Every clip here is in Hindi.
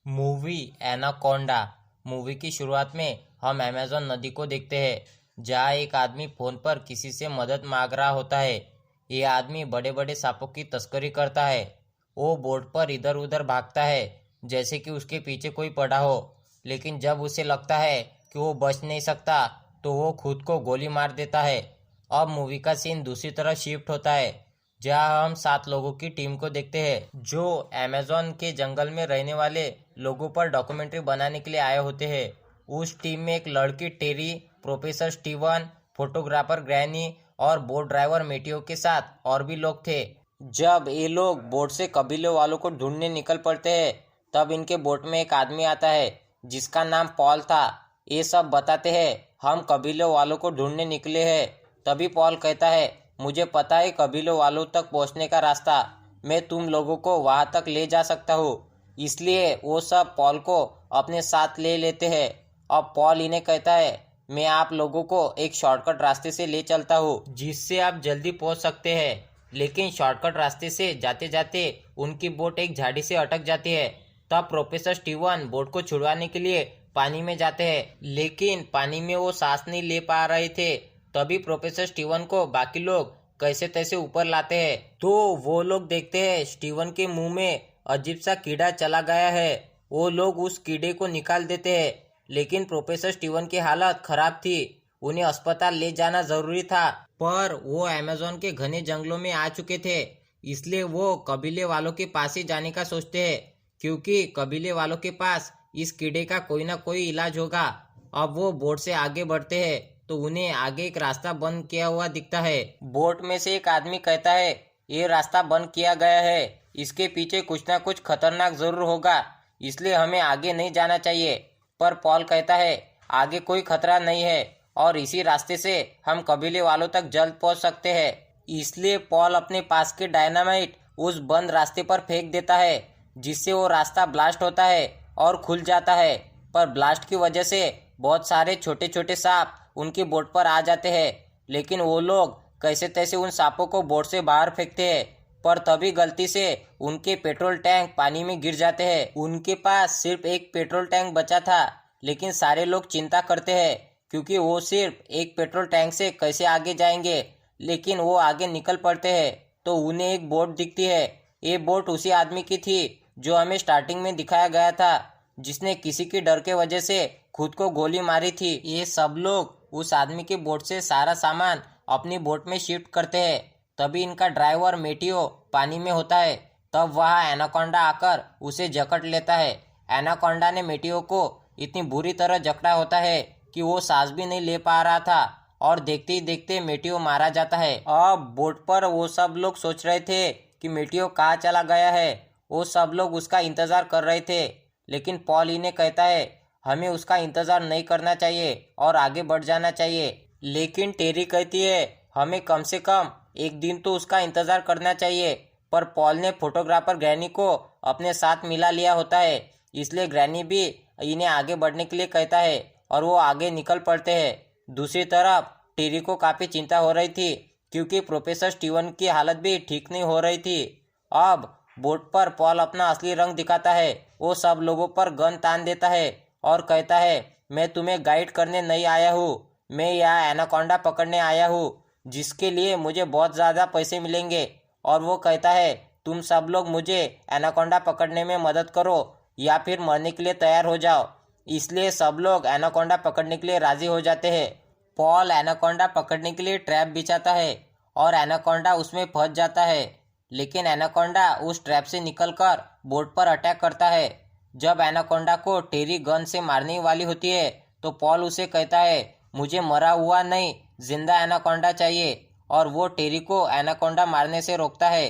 Movie anaconda. मूवी की शुरुआत में हम अमेज़न नदी को देखते हैं जहाँ एक आदमी फोन पर किसी से मदद मांग रहा होता है। ये आदमी बड़े बड़े सांपों की तस्करी करता है। वो बोट पर इधर उधर भागता है जैसे कि उसके पीछे कोई पड़ा हो, लेकिन जब उसे लगता है कि वो बच नहीं सकता तो वो खुद को गोली मार देता है। अब मूवी का सीन दूसरी तरफ शिफ्ट होता है जहाँ हम 7 लोगों की टीम को देखते हैं जो अमेज़न के जंगल में रहने वाले लोगों पर डॉक्यूमेंट्री बनाने के लिए आए होते हैं। उस टीम में एक लड़की टेरी, प्रोफेसर स्टीवन, फोटोग्राफर ग्रैनी और बोट ड्राइवर मेटियो के साथ और भी लोग थे। जब ये लोग बोट से कबीले वालों को ढूंढने निकल पड़ते हैं तब इनके बोट में एक आदमी आता है जिसका नाम पॉल था। ये सब बताते हैं हम कबीले वालों को ढूंढने निकले हैं। तभी पॉल कहता है मुझे पता है कबीले वालों तक पहुंचने का रास्ता, मैं तुम लोगों को वहां तक ले जा सकता हूँ। इसलिए वो सब पॉल को अपने साथ ले लेते हैं। अब पॉल इन्हें कहता है मैं आप लोगों को एक शॉर्टकट रास्ते से ले चलता हूँ जिससे आप जल्दी पहुंच सकते हैं। लेकिन शॉर्टकट रास्ते से जाते जाते उनकी बोट एक झाड़ी से अटक जाती है। तब प्रोफेसर स्टीवन बोट को छुड़वाने के लिए पानी में जाते हैं, लेकिन पानी में वो सांस नहीं ले पा रहे थे। तभी प्रोफेसर स्टीवन को बाकी लोग कैसे तैसे ऊपर लाते हैं तो वो लोग देखते हैं स्टीवन के मुंह में अजीब सा कीड़ा चला गया है। वो लोग उस कीड़े को निकाल देते हैं, लेकिन प्रोफेसर स्टीवन की हालत खराब थी। उन्हें अस्पताल ले जाना जरूरी था, पर वो अमेज़न के घने जंगलों में आ चुके थे। इसलिए वो कबीले वालों के पास ही जाने का सोचते हैं क्योंकि कबीले वालों के पास इस कीड़े का कोई ना कोई इलाज होगा। अब वो बोट से आगे बढ़ते हैं तो उन्हें आगे एक रास्ता बंद किया हुआ दिखता है। बोट में से एक आदमी कहता है ये रास्ता बंद किया गया है, इसके पीछे कुछ ना कुछ खतरनाक जरूर होगा, इसलिए हमें आगे नहीं जाना चाहिए। पर पॉल कहता है आगे कोई खतरा नहीं है और इसी रास्ते से हम कबीले वालों तक जल्द पहुंच सकते हैं। इसलिए पॉल अपने पास के डायनामाइट उस बंद रास्ते पर फेंक देता है जिससे वो रास्ता ब्लास्ट होता है और खुल जाता है। पर ब्लास्ट की वजह से बहुत सारे छोटे छोटे सांप उनकी बोट पर आ जाते हैं, लेकिन वो लोग कैसे तैसे उन सांपों को बोट से बाहर फेंकते हैं। पर तभी गलती से उनके पेट्रोल टैंक पानी में गिर जाते हैं। उनके पास सिर्फ एक पेट्रोल टैंक बचा था, लेकिन सारे लोग चिंता करते हैं क्योंकि वो सिर्फ एक पेट्रोल टैंक से कैसे आगे जाएंगे। लेकिन वो आगे निकल पड़ते हैं तो उन्हें एक बोट दिखती है। ये बोट उसी आदमी की थी जो हमें स्टार्टिंग में दिखाया गया था, जिसने किसी की डर के वजह से खुद को गोली मारी थी। ये सब लोग उस आदमी की बोट से सारा सामान अपनी बोट में शिफ्ट करते हैं। तभी इनका ड्राइवर मेटियो पानी में होता है। तब वहाँ एनाकोंडा आकर उसे जकड़ लेता है। एनाकोंडा ने मेटियो को इतनी बुरी तरह जकड़ा होता है कि वो सांस भी नहीं ले पा रहा था और देखते ही देखते मेटियो मारा जाता है। अब बोट पर वो सब लोग सोच रहे थे कि मेटियो कहाँ चला गया है। वो सब लोग उसका इंतजार कर रहे थे, लेकिन पॉल इन्हें कहता है हमें उसका इंतजार नहीं करना चाहिए और आगे बढ़ जाना चाहिए। लेकिन टेरी कहती है हमें कम से कम एक दिन तो उसका इंतजार करना चाहिए। पर पॉल ने फोटोग्राफर ग्रैनी को अपने साथ मिला लिया होता है, इसलिए ग्रैनी भी इन्हें आगे बढ़ने के लिए कहता है और वो आगे निकल पड़ते हैं। दूसरी तरफ टेरी को काफ़ी चिंता हो रही थी क्योंकि प्रोफेसर स्टीवन की हालत भी ठीक नहीं हो रही थी। अब बोट पर पॉल अपना असली रंग दिखाता है। वो सब लोगों पर गन तान देता है और कहता है मैं तुम्हें गाइड करने नहीं आया हूँ, मैं यहाँ एनाकोंडा पकड़ने आया हूँ जिसके लिए मुझे बहुत ज़्यादा पैसे मिलेंगे। और वो कहता है तुम सब लोग मुझे एनाकोंडा पकड़ने में मदद करो या फिर मरने के लिए तैयार हो जाओ। इसलिए सब लोग एनाकोंडा पकड़ने के लिए राजी हो जाते हैं। पॉल एनाकोंडा पकड़ने के लिए ट्रैप बिछाता है और एनाकोंडा उसमें फंस जाता है, लेकिन एनाकोंडा उस ट्रैप से निकलकर बोट पर अटैक करता है। जब एनाकोंडा को टेरी गन से मारने वाली होती है तो पॉल उसे कहता है मुझे मरा हुआ नहीं, जिंदा एनाकोंडा चाहिए, और वो टेरी को एनाकोंडा मारने से रोकता है।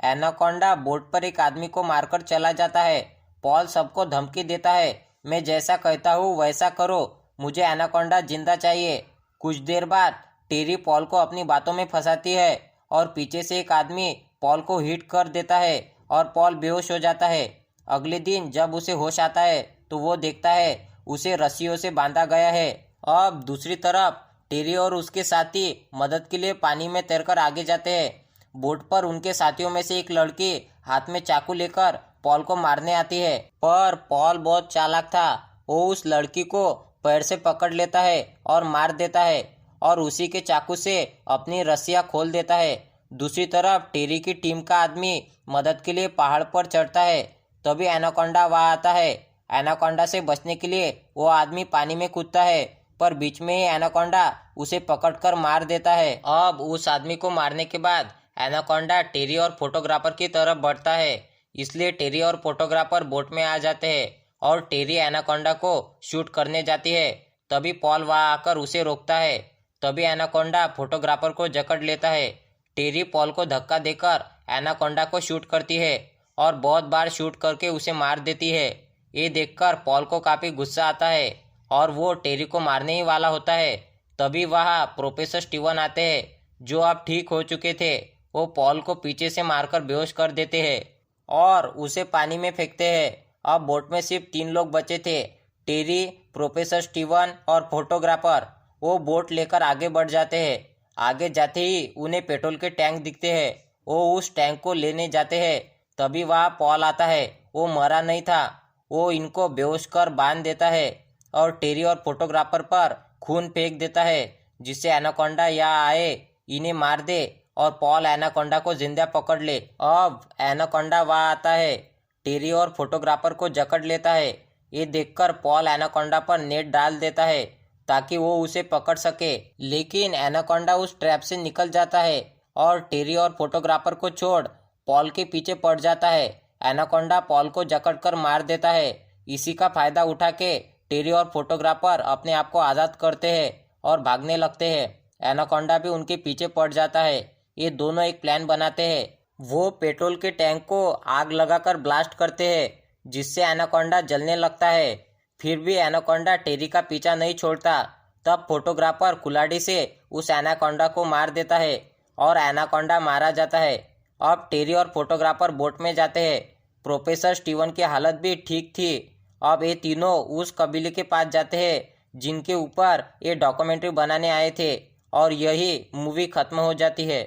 एनाकोंडा बोट पर एक आदमी को मारकर चला जाता है। पॉल सबको धमकी देता है मैं जैसा कहता हूँ वैसा करो, मुझे एनाकोंडा जिंदा चाहिए। कुछ देर बाद टेरी पॉल को अपनी बातों में फंसाती है और पीछे से एक आदमी पॉल को हिट कर देता है और पॉल बेहोश हो जाता है। अगले दिन जब उसे होश आता है तो वो देखता है उसे रस्सियों से बांधा गया है। अब दूसरी तरफ टेरी और उसके साथी मदद के लिए पानी में तैरकर आगे जाते हैं। बोट पर उनके साथियों में से एक लड़की हाथ में चाकू लेकर पॉल को मारने आती है, पर पॉल बहुत चालाक था। वो उस लड़की को पैर से पकड़ लेता है और मार देता है और उसी के चाकू से अपनी रस्सियां खोल देता है। दूसरी तरफ टेरी की टीम का आदमी मदद के लिए पहाड़ पर चढ़ता है। तभी एनाकोंडा वहां आता है। एनाकोंडा से बचने के लिए वो आदमी पानी में कूदता है, पर बीच में ही एनाकोंडा उसे पकड़कर मार देता है। अब उस आदमी को मारने के बाद एनाकोंडा टेरी और फोटोग्राफर की तरफ बढ़ता है, इसलिए टेरी और फोटोग्राफर बोट में आ जाते हैं और टेरी एनाकोंडा को शूट करने जाती है। तभी पॉल वहां आकर उसे रोकता है। तभी एनाकोंडा फोटोग्राफर को जकड़ लेता है। टेरी पॉल को धक्का देकर एनाकोंडा को शूट करती है और बहुत बार शूट करके उसे मार देती है। ये देखकर पॉल को काफी गुस्सा आता है और वो टेरी को मारने ही वाला होता है। तभी वहाँ प्रोफेसर स्टीवन आते हैं, जो अब ठीक हो चुके थे। वो पॉल को पीछे से मारकर बेहोश कर देते हैं और उसे पानी में फेंकते हैं। अब बोट में सिर्फ 3 लोग बचे थे, टेरी, प्रोफेसर स्टीवन और फोटोग्राफर। वो बोट लेकर आगे बढ़ जाते हैं। आगे जाते ही उन्हें पेट्रोल के टैंक दिखते हैं। वो उस टैंक को लेने जाते हैं। तभी वहाँ पॉल आता है। वो मरा नहीं था। वो इनको बेहोश कर बांध देता है और टेरी और फोटोग्राफर पर खून फेंक देता है, जिससे एनाकोंडा यहाँ आए, इन्हें मार दे और पॉल एनाकोंडा को जिंदा पकड़ ले। अब एनाकोंडा वहाँ आता है, टेरी और फोटोग्राफर को जकड़ लेता है। ये देखकर पॉल एनाकोंडा पर नेट डाल देता है ताकि वो उसे पकड़ सके, लेकिन एनाकोंडा उस ट्रैप से निकल जाता है और टेरी और फोटोग्राफर को छोड़ पॉल के पीछे पड़ जाता है। एनाकोंडा पॉल को जकड़कर मार देता है। इसी का फायदा उठा के टेरी और फोटोग्राफर अपने आप को आज़ाद करते हैं और भागने लगते हैं। एनाकोंडा भी उनके पीछे पड़ जाता है। ये दोनों एक प्लान बनाते हैं। वो पेट्रोल के टैंक को आग लगाकर ब्लास्ट करते हैं, जिससे एनाकोंडा जलने लगता है। फिर भी एनाकोंडा टेरी का पीछा नहीं छोड़ता। तब फोटोग्राफर कुल्हाड़ी से उस एनाकोंडा को मार देता है और एनाकोंडा मारा जाता है। अब टेरी और फोटोग्राफर बोट में जाते हैं। प्रोफेसर स्टीवन की हालत भी ठीक थी। अब ये तीनों उस कबीले के पास जाते हैं जिनके ऊपर ये डॉक्यूमेंट्री बनाने आए थे और यही मूवी खत्म हो जाती है।